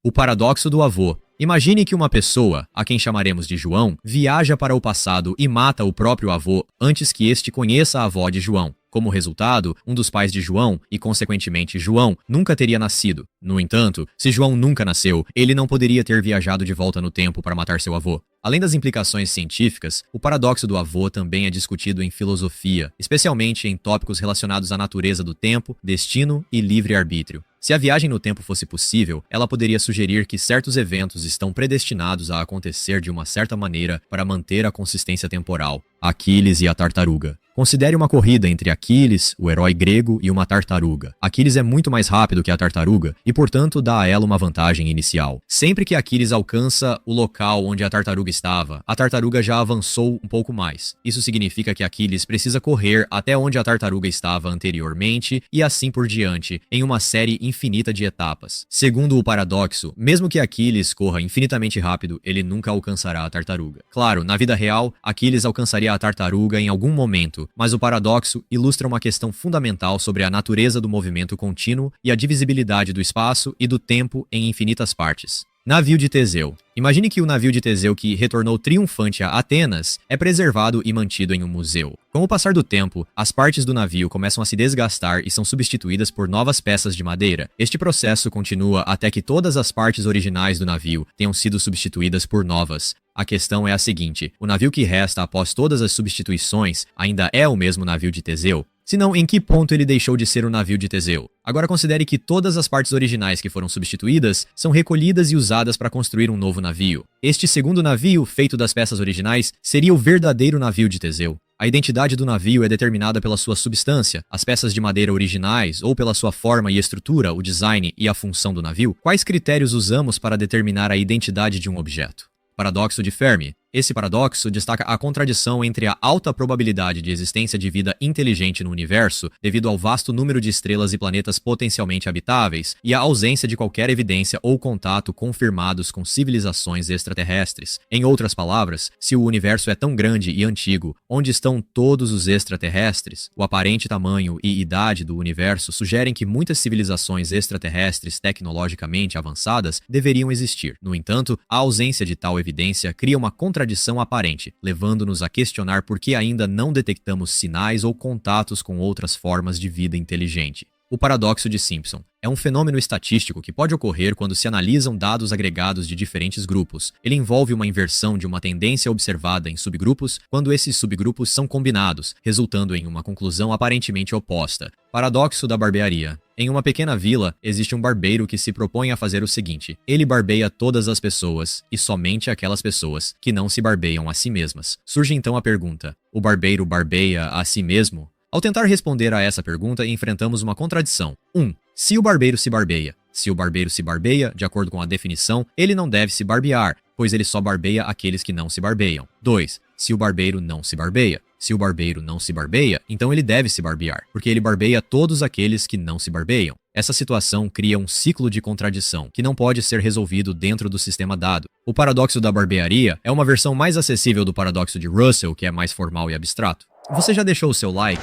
O paradoxo do avô. Imagine que uma pessoa, a quem chamaremos de João, viaja para o passado e mata o próprio avô antes que este conheça a avó de João. Como resultado, um dos pais de João, e consequentemente João, nunca teria nascido. No entanto, se João nunca nasceu, ele não poderia ter viajado de volta no tempo para matar seu avô. Além das implicações científicas, o paradoxo do avô também é discutido em filosofia, especialmente em tópicos relacionados à natureza do tempo, destino e livre-arbítrio. Se a viagem no tempo fosse possível, ela poderia sugerir que certos eventos estão predestinados a acontecer de uma certa maneira para manter a consistência temporal. Aquiles e a tartaruga. Considere uma corrida entre Aquiles, o herói grego, e uma tartaruga. Aquiles é muito mais rápido que a tartaruga e, portanto, dá a ela uma vantagem inicial. Sempre que Aquiles alcança o local onde a tartaruga estava, a tartaruga já avançou um pouco mais. Isso significa que Aquiles precisa correr até onde a tartaruga estava anteriormente e assim por diante, em uma série infinita de etapas. Segundo o paradoxo, mesmo que Aquiles corra infinitamente rápido, ele nunca alcançará a tartaruga. Claro, na vida real, Aquiles alcançaria a tartaruga em algum momento, mas o paradoxo ilustra uma questão fundamental sobre a natureza do movimento contínuo e a divisibilidade do espaço e do tempo em infinitas partes. Navio de Teseu. Imagine que o navio de Teseu que retornou triunfante a Atenas é preservado e mantido em um museu. Com o passar do tempo, as partes do navio começam a se desgastar e são substituídas por novas peças de madeira. Este processo continua até que todas as partes originais do navio tenham sido substituídas por novas. A questão é a seguinte: o navio que resta após todas as substituições ainda é o mesmo navio de Teseu? Se não, em que ponto ele deixou de ser o navio de Teseu? Agora considere que todas as partes originais que foram substituídas são recolhidas e usadas para construir um novo navio. Este segundo navio, feito das peças originais, seria o verdadeiro navio de Teseu. A identidade do navio é determinada pela sua substância, as peças de madeira originais, ou pela sua forma e estrutura, o design e a função do navio. Quais critérios usamos para determinar a identidade de um objeto? Paradoxo de Fermi. Esse paradoxo destaca a contradição entre a alta probabilidade de existência de vida inteligente no universo, devido ao vasto número de estrelas e planetas potencialmente habitáveis, e a ausência de qualquer evidência ou contato confirmados com civilizações extraterrestres. Em outras palavras, se o universo é tão grande e antigo, onde estão todos os extraterrestres? O aparente tamanho e idade do universo sugerem que muitas civilizações extraterrestres tecnologicamente avançadas deveriam existir. No entanto, a ausência de tal evidência cria uma contradição aparente, levando-nos a questionar por que ainda não detectamos sinais ou contatos com outras formas de vida inteligente. O paradoxo de Simpson é um fenômeno estatístico que pode ocorrer quando se analisam dados agregados de diferentes grupos. Ele envolve uma inversão de uma tendência observada em subgrupos quando esses subgrupos são combinados, resultando em uma conclusão aparentemente oposta. Paradoxo da barbearia. Em uma pequena vila, existe um barbeiro que se propõe a fazer o seguinte: ele barbeia todas as pessoas, e somente aquelas pessoas que não se barbeiam a si mesmas. Surge então a pergunta: o barbeiro barbeia a si mesmo? Ao tentar responder a essa pergunta, enfrentamos uma contradição. 1. Se o barbeiro se barbeia. Se o barbeiro se barbeia, de acordo com a definição, ele não deve se barbear, pois ele só barbeia aqueles que não se barbeiam. 2. Se o barbeiro não se barbeia. Se o barbeiro não se barbeia, então ele deve se barbear, porque ele barbeia todos aqueles que não se barbeiam. Essa situação cria um ciclo de contradição, que não pode ser resolvido dentro do sistema dado. O paradoxo da barbearia é uma versão mais acessível do paradoxo de Russell, que é mais formal e abstrato. Você já deixou o seu like?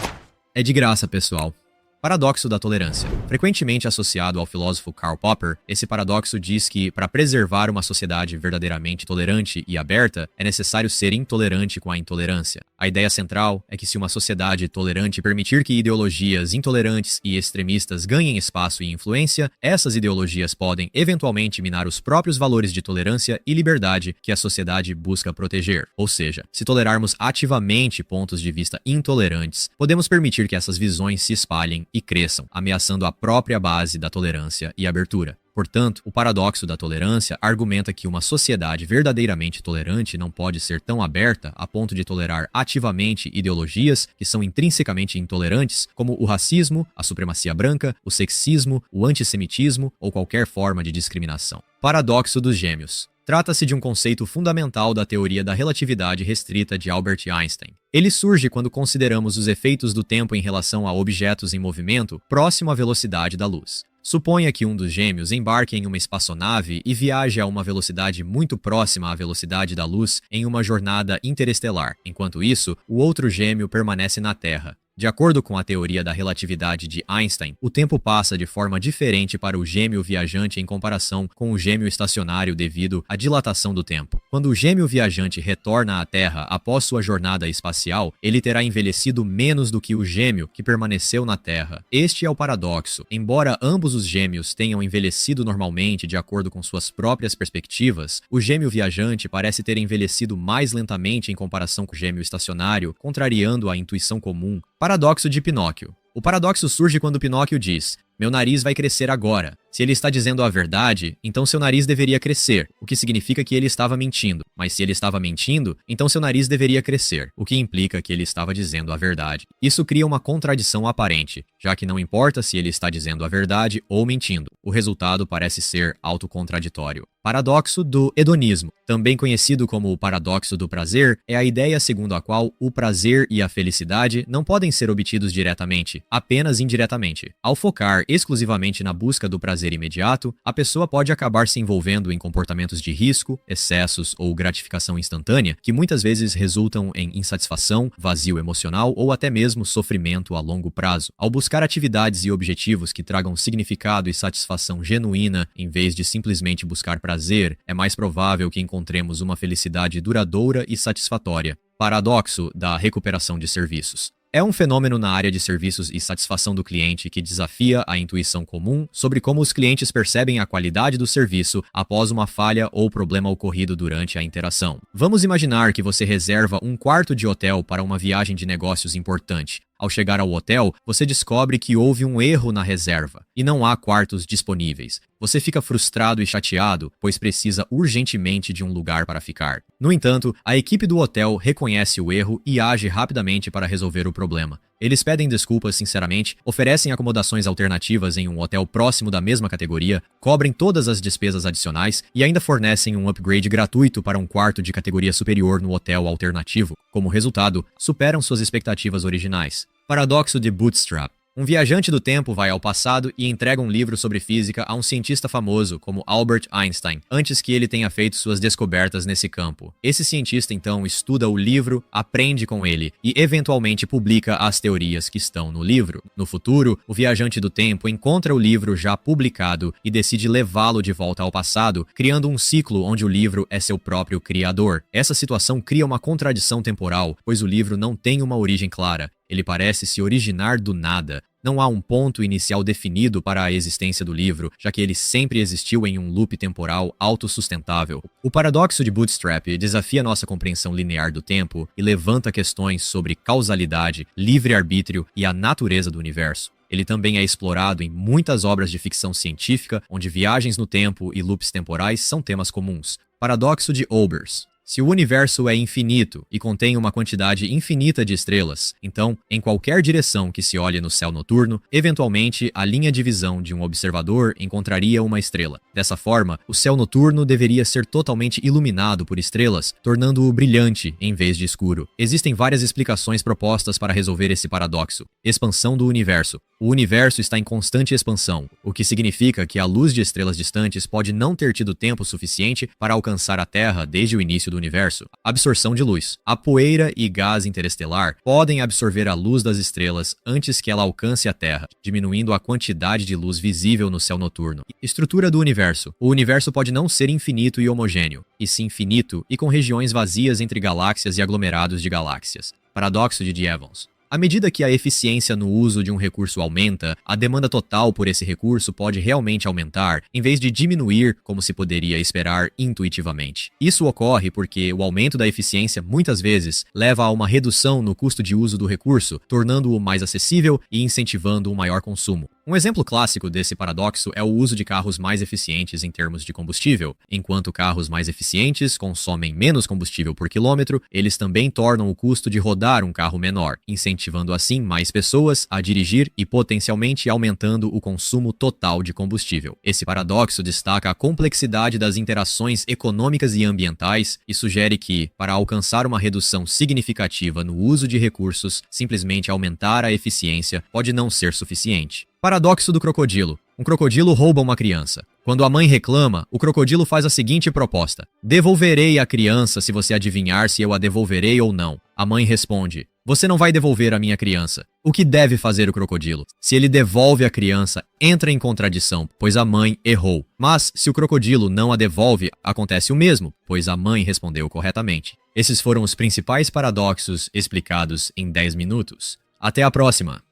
É de graça, pessoal. Paradoxo da tolerância. Frequentemente associado ao filósofo Karl Popper, esse paradoxo diz que, para preservar uma sociedade verdadeiramente tolerante e aberta, é necessário ser intolerante com a intolerância. A ideia central é que se uma sociedade tolerante permitir que ideologias intolerantes e extremistas ganhem espaço e influência, essas ideologias podem eventualmente minar os próprios valores de tolerância e liberdade que a sociedade busca proteger. Ou seja, se tolerarmos ativamente pontos de vista intolerantes, podemos permitir que essas visões se espalhem e cresçam, ameaçando a própria base da tolerância e abertura. Portanto, o paradoxo da tolerância argumenta que uma sociedade verdadeiramente tolerante não pode ser tão aberta a ponto de tolerar ativamente ideologias que são intrinsecamente intolerantes, como o racismo, a supremacia branca, o sexismo, o antissemitismo ou qualquer forma de discriminação. Paradoxo dos gêmeos. Trata-se de um conceito fundamental da teoria da relatividade restrita de Albert Einstein. Ele surge quando consideramos os efeitos do tempo em relação a objetos em movimento próximo à velocidade da luz. Suponha que um dos gêmeos embarque em uma espaçonave e viaje a uma velocidade muito próxima à velocidade da luz em uma jornada interestelar. Enquanto isso, o outro gêmeo permanece na Terra. De acordo com a teoria da relatividade de Einstein, o tempo passa de forma diferente para o gêmeo viajante em comparação com o gêmeo estacionário devido à dilatação do tempo. Quando o gêmeo viajante retorna à Terra após sua jornada espacial, ele terá envelhecido menos do que o gêmeo que permaneceu na Terra. Este é o paradoxo. Embora ambos os gêmeos tenham envelhecido normalmente de acordo com suas próprias perspectivas, o gêmeo viajante parece ter envelhecido mais lentamente em comparação com o gêmeo estacionário, contrariando a intuição comum. Paradoxo de Pinóquio. O paradoxo surge quando Pinóquio diz: "Meu nariz vai crescer agora." Se ele está dizendo a verdade, então seu nariz deveria crescer, o que significa que ele estava mentindo. Mas se ele estava mentindo, então seu nariz deveria crescer, o que implica que ele estava dizendo a verdade. Isso cria uma contradição aparente, já que não importa se ele está dizendo a verdade ou mentindo. O resultado parece ser autocontraditório. Paradoxo do hedonismo, também conhecido como o paradoxo do prazer, é a ideia segundo a qual o prazer e a felicidade não podem ser obtidos diretamente, apenas indiretamente. Ao focar exclusivamente na busca do prazer imediato, a pessoa pode acabar se envolvendo em comportamentos de risco, excessos ou gratificação instantânea, que muitas vezes resultam em insatisfação, vazio emocional ou até mesmo sofrimento a longo prazo. Ao buscar atividades e objetivos que tragam significado e satisfação genuína, em vez de simplesmente buscar prazer, é mais provável que encontremos uma felicidade duradoura e satisfatória. Paradoxo da recuperação de serviços. É um fenômeno na área de serviços e satisfação do cliente que desafia a intuição comum sobre como os clientes percebem a qualidade do serviço após uma falha ou problema ocorrido durante a interação. Vamos imaginar que você reserva um quarto de hotel para uma viagem de negócios importante. Ao chegar ao hotel, você descobre que houve um erro na reserva e não há quartos disponíveis. Você fica frustrado e chateado, pois precisa urgentemente de um lugar para ficar. No entanto, a equipe do hotel reconhece o erro e age rapidamente para resolver o problema. Eles pedem desculpas sinceramente, oferecem acomodações alternativas em um hotel próximo da mesma categoria, cobrem todas as despesas adicionais e ainda fornecem um upgrade gratuito para um quarto de categoria superior no hotel alternativo. Como resultado, superam suas expectativas originais. Paradoxo de Bootstrap. Um viajante do tempo vai ao passado e entrega um livro sobre física a um cientista famoso como Albert Einstein, antes que ele tenha feito suas descobertas nesse campo. Esse cientista então estuda o livro, aprende com ele e eventualmente publica as teorias que estão no livro. No futuro, o viajante do tempo encontra o livro já publicado e decide levá-lo de volta ao passado, criando um ciclo onde o livro é seu próprio criador. Essa situação cria uma contradição temporal, pois o livro não tem uma origem clara. Ele parece se originar do nada. Não há um ponto inicial definido para a existência do livro, já que ele sempre existiu em um loop temporal autossustentável. O paradoxo de Bootstrap desafia nossa compreensão linear do tempo e levanta questões sobre causalidade, livre-arbítrio e a natureza do universo. Ele também é explorado em muitas obras de ficção científica, onde viagens no tempo e loops temporais são temas comuns. Paradoxo de Olbers. Se o universo é infinito e contém uma quantidade infinita de estrelas, então, em qualquer direção que se olhe no céu noturno, eventualmente a linha de visão de um observador encontraria uma estrela. Dessa forma, o céu noturno deveria ser totalmente iluminado por estrelas, tornando-o brilhante em vez de escuro. Existem várias explicações propostas para resolver esse paradoxo. Expansão do universo. O universo está em constante expansão, o que significa que a luz de estrelas distantes pode não ter tido tempo suficiente para alcançar a Terra desde o início do universo. Absorção de luz. A poeira e gás interestelar podem absorver a luz das estrelas antes que ela alcance a Terra, diminuindo a quantidade de luz visível no céu noturno. Estrutura do universo. O universo pode não ser infinito e homogêneo, e sim finito e com regiões vazias entre galáxias e aglomerados de galáxias. Paradoxo de Evans. À medida que a eficiência no uso de um recurso aumenta, a demanda total por esse recurso pode realmente aumentar, em vez de diminuir como se poderia esperar intuitivamente. Isso ocorre porque o aumento da eficiência muitas vezes leva a uma redução no custo de uso do recurso, tornando-o mais acessível e incentivando um maior consumo. Um exemplo clássico desse paradoxo é o uso de carros mais eficientes em termos de combustível. Enquanto carros mais eficientes consomem menos combustível por quilômetro, eles também tornam o custo de rodar um carro menor, incentivando assim mais pessoas a dirigir e potencialmente aumentando o consumo total de combustível. Esse paradoxo destaca a complexidade das interações econômicas e ambientais e sugere que, para alcançar uma redução significativa no uso de recursos, simplesmente aumentar a eficiência pode não ser suficiente. Paradoxo do crocodilo. Um crocodilo rouba uma criança. Quando a mãe reclama, o crocodilo faz a seguinte proposta: devolverei a criança se você adivinhar se eu a devolverei ou não. A mãe responde: Você não vai devolver a minha criança. O que deve fazer o crocodilo? Se ele devolve a criança, entra em contradição, pois a mãe errou. Mas, se o crocodilo não a devolve, acontece o mesmo, pois a mãe respondeu corretamente. Esses foram os principais paradoxos explicados em 10 minutos. Até a próxima!